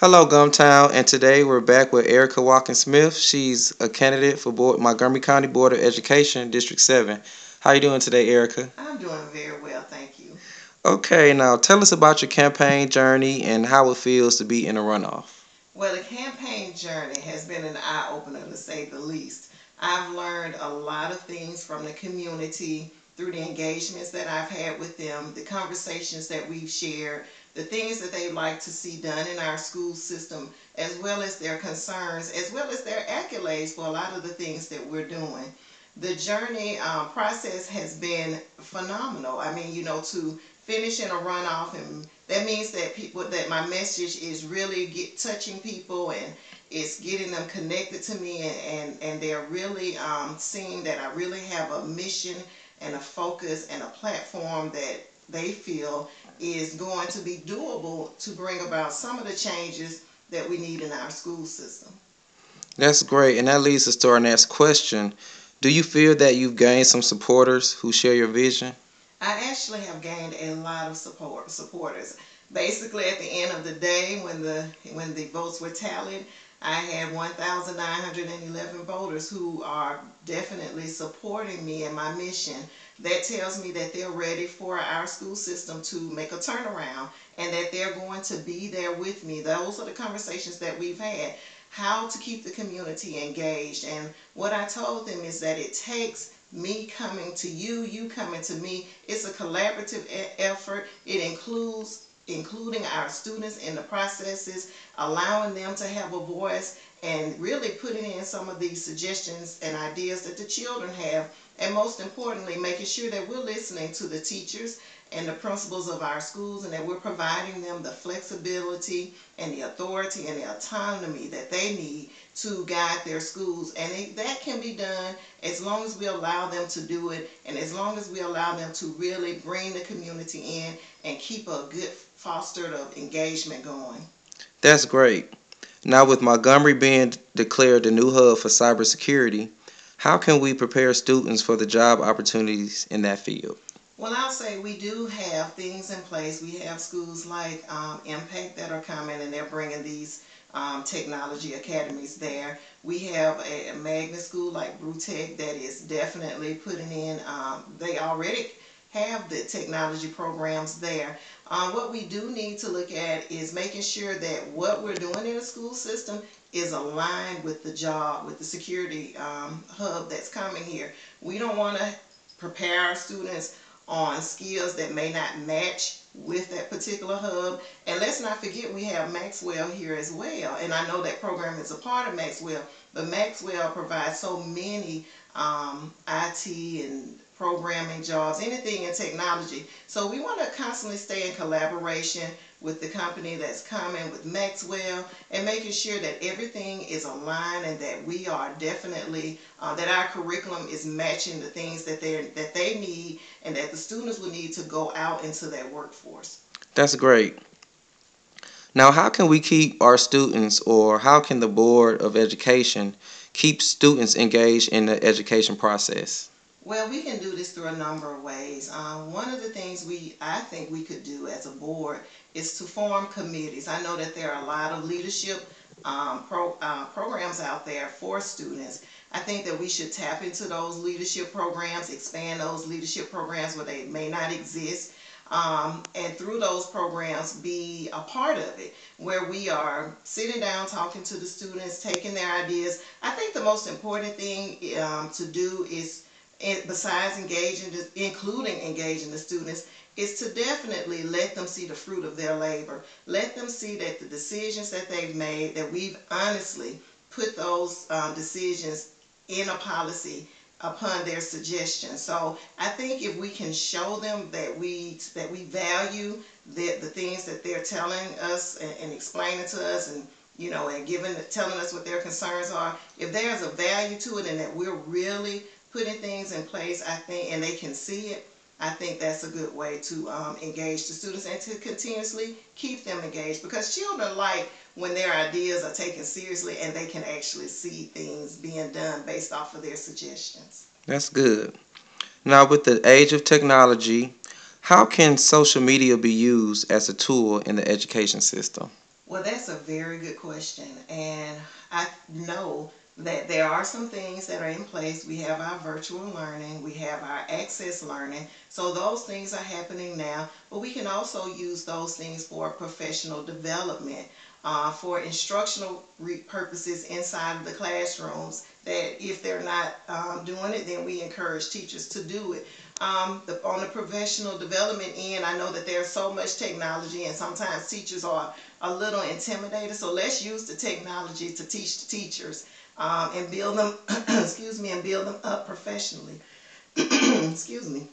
Hello, Gumtown, and today we're back with Arica Watkins-Smith. She's a candidate for Montgomery County Board of Education, District 7. How you doing today, Arica? I'm doing very well, thank you. Okay, now tell us about your campaign journey and how it feels to be in a runoff. Well, the campaign journey has been an eye-opener to say the least. I've learned a lot of things from the community through the engagements that I've had with them, the conversations that we've shared, the things that they like to see done in our school system, as well as their concerns, as well as their accolades for a lot of the things that we're doing. The journey process has been phenomenal. I mean, to finish in a runoff, and that means that my message is really touching people, and it's getting them connected to me, and they're really seeing that I really have a mission and a focus and a platform that they feel is going to be doable to bring about some of the changes that we need in our school system. That's great, and that leads us to our next question. Do you feel that you've gained some supporters who share your vision? I actually have gained a lot of supporters. Basically, at the end of the day, when the votes were tallied, I had 1,911 voters who are definitely supporting me and my mission. That tells me that they're ready for our school system to make a turnaround and that they're going to be there with me. Those are the conversations that we've had. How to keep the community engaged. And what I told them is that it takes me coming to you, you coming to me. It's a collaborative effort. It includes including our students in the processes, allowing them to have a voice, and really putting in some of these suggestions and ideas that the children have, and most importantly, making sure that we're listening to the teachers and the principals of our schools, and that we're providing them the flexibility and the authority and the autonomy that they need to guide their schools. And that can be done as long as we allow them to do it, and as long as we allow them to really bring the community in and keep a good fostered of engagement going. That's great. Now, with Montgomery being declared the new hub for cybersecurity, how can we prepare students for the job opportunities in that field? Well, I'll say we do have things in place. We have schools like Impact that are coming, and they're bringing these technology academies there. We have a magnet school like Brutech that is definitely putting in, they already have the technology programs there. What we do need to look at is making sure that what we're doing in the school system is aligned with the job, with the security hub that's coming here. We don't want to prepare our students on skills that may not match with that particular hub. And let's not forget we have Maxwell here as well. And I know that program is a part of Maxwell, but Maxwell provides so many IT and programming jobs, anything in technology. So we want to constantly stay in collaboration with the company that's coming, with Maxwell, and making sure that everything is aligned and that we are definitely, that our curriculum is matching the things that they need and that the students will need to go out into their workforce. That's great. Now, how can we keep our students, or how can the Board of Education keep students engaged in the education process? Well, we can do this through a number of ways. One of the things I think we could do as a board is to form committees. I know that there are a lot of leadership programs out there for students. I think that we should tap into those leadership programs, expand those leadership programs where they may not exist, and through those programs be a part of it, where we are sitting down talking to the students, taking their ideas. I think the most important thing to do is, besides including engaging the students, is to definitely let them see the fruit of their labor. Let them see that the decisions that they've made, that we've honestly put those decisions in a policy upon their suggestions. So I think if we can show them that we value the things that they're telling us and explaining to us, and and telling us what their concerns are, if there's a value to it and that we're really putting things in place, I think, and they can see it, I think that's a good way to engage the students and to continuously keep them engaged, because children like when their ideas are taken seriously and they can actually see things being done based off of their suggestions. That's good. Now, with the age of technology, how can social media be used as a tool in the education system? Well, that's a very good question. And I know that there are some things that are in place. We have our virtual learning, we have our access learning. So those things are happening now, but we can also use those things for professional development, for instructional purposes inside of the classrooms. That if they're not doing it, then we encourage teachers to do it. On the professional development end, I know that there's so much technology, and sometimes teachers are a little intimidated. So let's use the technology to teach the teachers, and build them, excuse me, and build them up professionally. Excuse me.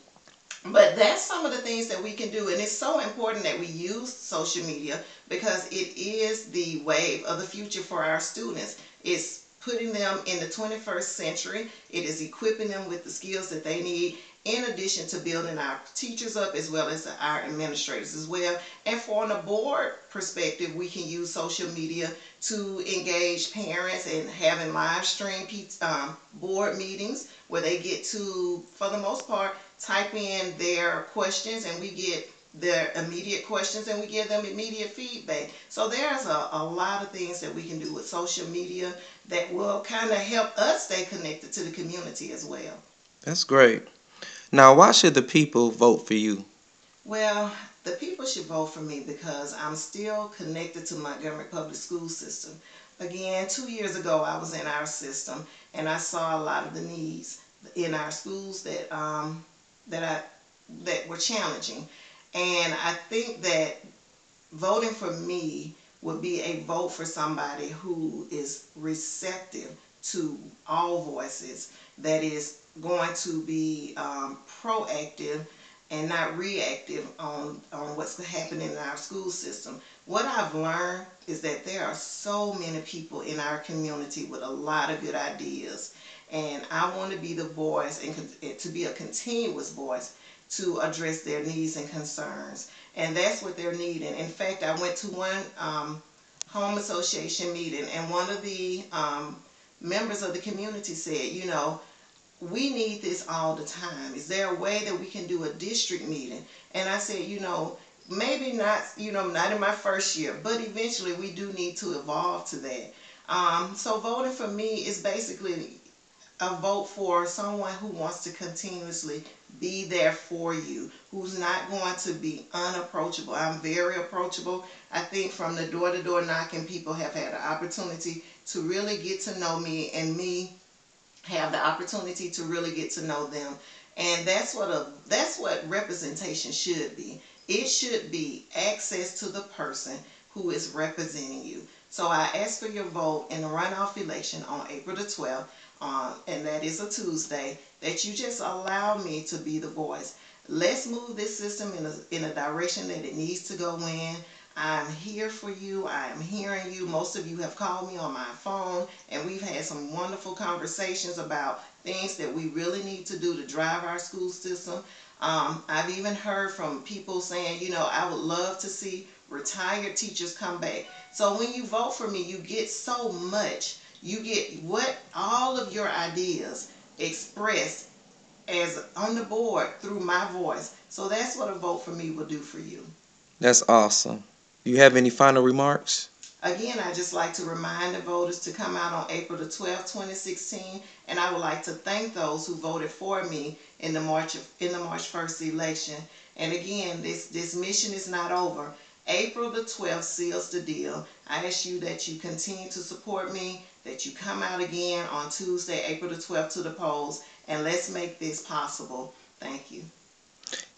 But that's some of the things that we can do, and it's so important that we use social media because it is the wave of the future for our students. It's putting them in the 21st century. It is equipping them with the skills that they need, in addition to building our teachers up as well as our administrators as well. And from a board perspective, we can use social media to engage parents and having live stream board meetings where they get to, for the most part, type in their questions, and we get their immediate questions and we give them immediate feedback. So there's a lot of things that we can do with social media that will kind of help us stay connected to the community as well. That's great. Now, why should the people vote for you? Well, the people should vote for me because I'm still connected to Montgomery Public School System. Again, 2 years ago, I was in our system and I saw a lot of the needs in our schools that I that were challenging. And I think that voting for me would be a vote for somebody who is receptive to all voices, that is going to be proactive and not reactive on what's happening in our school system. What I've learned is that there are so many people in our community with a lot of good ideas, and I want to be the voice and to be a continuous voice to address their needs and concerns. And that's what they're needing. In fact, I went to one home association meeting, and one of the members of the community said, you know, we need this all the time. Is there a way that we can do a district meeting? And I said, you know, maybe not, you know, not in my first year, but eventually we do need to evolve to that. So voting for me is basically a vote for someone who wants to continuously be there for you, who's not going to be unapproachable. I'm very approachable. I think from the door-to-door knocking, people have had an opportunity to really get to know me, and me have the opportunity to really get to know them. And that's what representation should be. It should be access to the person who is representing you. So I ask for your vote in the runoff election on April the 12th, and that is a Tuesday, that you just allow me to be the voice. Let's move this system in a direction that it needs to go in. I'm here for you. I am hearing you. Most of you have called me on my phone, and we've had some wonderful conversations about things that we really need to do to drive our school system. I've even heard from people saying, you know, I would love to see retired teachers come back. So when you vote for me, you get so much. You get what all of your ideas expressed as on the board through my voice. So that's what a vote for me will do for you. That's awesome. Do you have any final remarks? Again, I just like to remind the voters to come out on April the 12th, 2016, and I would like to thank those who voted for me in the March 1st election. And again, this mission is not over. April the 12th seals the deal. I ask you that you continue to support me, that you come out again on Tuesday, April the 12th to the polls, and let's make this possible. Thank you.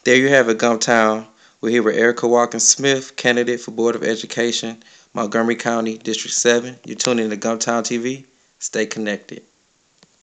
There you have it, Gumptown. We're here with Arica Watkins-Smith, candidate for Board of Education, Montgomery County, District 7. You're tuning in to Gumptown TV. Stay connected.